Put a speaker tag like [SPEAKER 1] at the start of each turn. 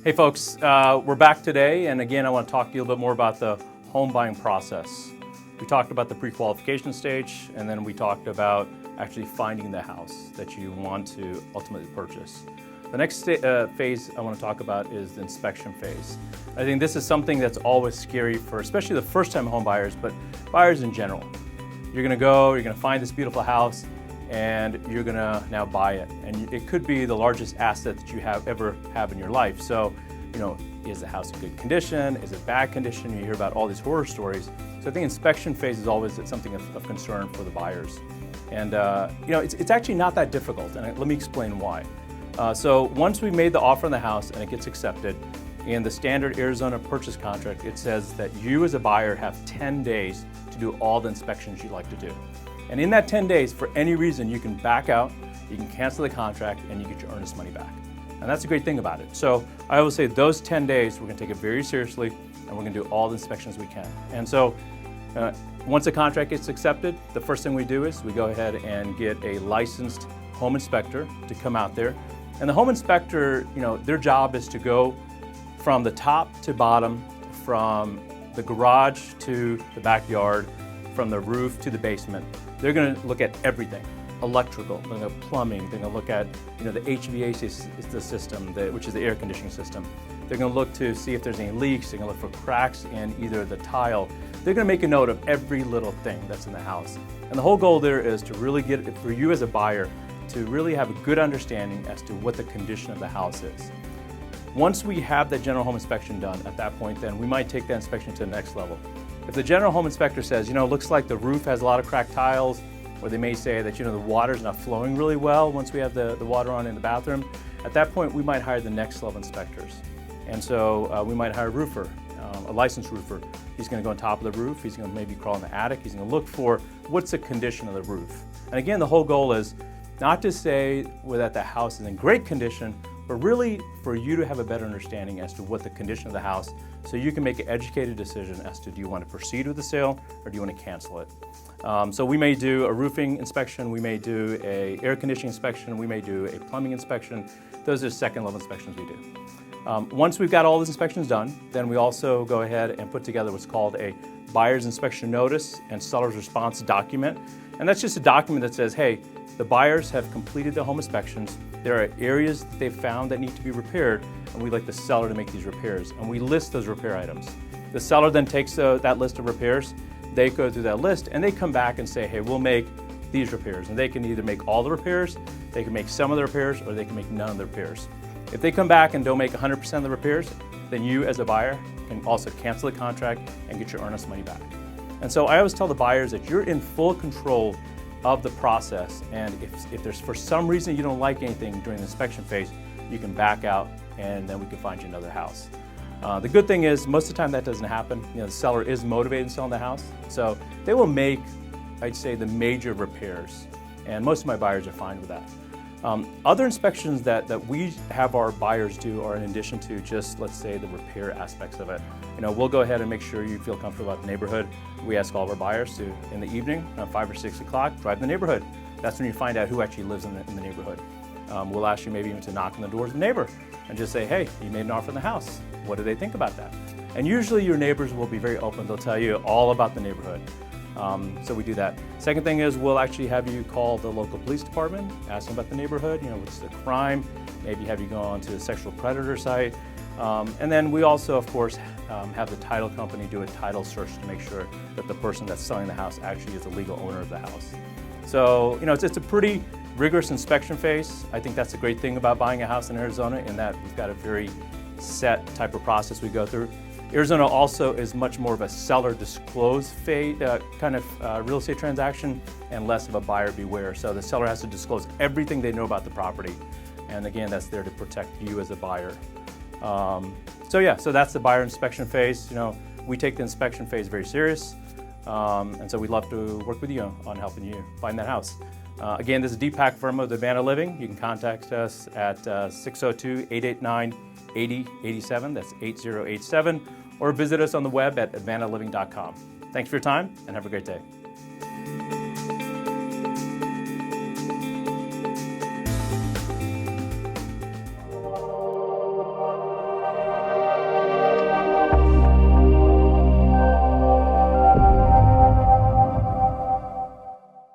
[SPEAKER 1] Hey folks, we're back today, and again I want to talk to you a little bit more about the home buying process. We talked about the pre-qualification stage, and then we talked about actually finding the house that you want to ultimately purchase. The next phase I want to talk about is the inspection phase. I think this is something that's always scary for especially the first-time home buyers, but buyers in general. You're going to find this beautiful house, and you're going to now buy it. And it could be the largest asset that you ever have in your life. So, is the house in good condition? Is it bad condition? You hear about all these horror stories. So I think inspection phase is always something of concern for the buyers. And it's actually not that difficult, and let me explain why. So once we made the offer on the house and it gets accepted, in the standard Arizona purchase contract, it says that you as a buyer have 10 days to do all the inspections you'd like to do. And in that 10 days, for any reason, you can back out, you can cancel the contract, and you get your earnest money back. And that's a great thing about it. So I always say those 10 days, we're going to take it very seriously, and we're going to do all the inspections we can. And so once the contract gets accepted, the first thing we do is we go ahead and get a licensed home inspector to come out there. And the home inspector, their job is to go from the top to bottom, from the garage to the backyard, from the roof to the basement. They're going to look at everything. Electrical, they're going to look at plumbing, they're going to look at the HVAC system, which is the air conditioning system. They're going to look to see if there's any leaks, they're going to look for cracks in either the tile. They're going to make a note of every little thing that's in the house. And the whole goal there is to really for you as a buyer, to really have a good understanding as to what the condition of the house is. Once we have that general home inspection done, at that point then we might take that inspection to the next level. If the general home inspector says, looks like the roof has a lot of cracked tiles, or they may say that the water's not flowing really well once we have the water on in the bathroom, at that point we might hire the next level inspectors. And so we might hire a roofer, a licensed roofer. He's going to go on top of the roof, he's going to maybe crawl in the attic, he's going to look for what's the condition of the roof. And again, the whole goal is not to say that the house is in great condition, but really for you to have a better understanding as to what the condition of the house, so you can make an educated decision as to do you want to proceed with the sale or do you want to cancel it. So we may do a roofing inspection, we may do an air conditioning inspection, we may do a plumbing inspection. Those are second level inspections we do. Once we've got all those inspections done, then we also go ahead and put together what's called a buyer's inspection notice and seller's response document. And that's just a document that says, hey, the buyers have completed the home inspections. There are areas that they've found that need to be repaired, and we'd like the seller to make these repairs. And we list those repair items. The seller then takes that list of repairs, they go through that list, and they come back and say, hey, we'll make these repairs. And they can either make all the repairs, they can make some of the repairs, or they can make none of the repairs. If they come back and don't make 100% of the repairs, then you as a buyer can also cancel the contract and get your earnest money back. And so I always tell the buyers that you're in full control of the process, and if there's for some reason you don't like anything during the inspection phase, you can back out and then we can find you another house. The good thing is most of the time that doesn't happen. The seller is motivated in selling the house, so they will make, I'd say, the major repairs, and most of my buyers are fine with that. Other inspections that we have our buyers do are in addition to just, let's say, the repair aspects of it. We'll go ahead and make sure you feel comfortable about the neighborhood. We ask all of our buyers to, in the evening, around 5 or 6 o'clock, drive the neighborhood. That's when you find out who actually lives in the neighborhood. We'll ask you maybe even to knock on the doors of the neighbor and just say, hey, you made an offer on the house. What do they think about that? And usually your neighbors will be very open. They'll tell you all about the neighborhood. So we do that. Second thing is we'll actually have you call the local police department, ask them about the neighborhood, what's the crime, maybe have you go on to a sexual predator site. And then we also, of course, have the title company do a title search to make sure that the person that's selling the house actually is the legal owner of the house. So, it's a pretty rigorous inspection phase. I think that's the great thing about buying a house in Arizona, in that we've got a very set type of process we go through. Arizona also is much more of a seller disclose phase, kind of real estate transaction, and less of a buyer beware. So the seller has to disclose everything they know about the property. And again, that's there to protect you as a buyer. So that's the buyer inspection phase. We take the inspection phase very serious. And so we'd love to work with you on helping you find that house. Again, this is Deepak Verma with Advanta Living. You can contact us at 602-889-8087. That's 8087. Or visit us on the web at advantaliving.com. Thanks for your time and have a great day.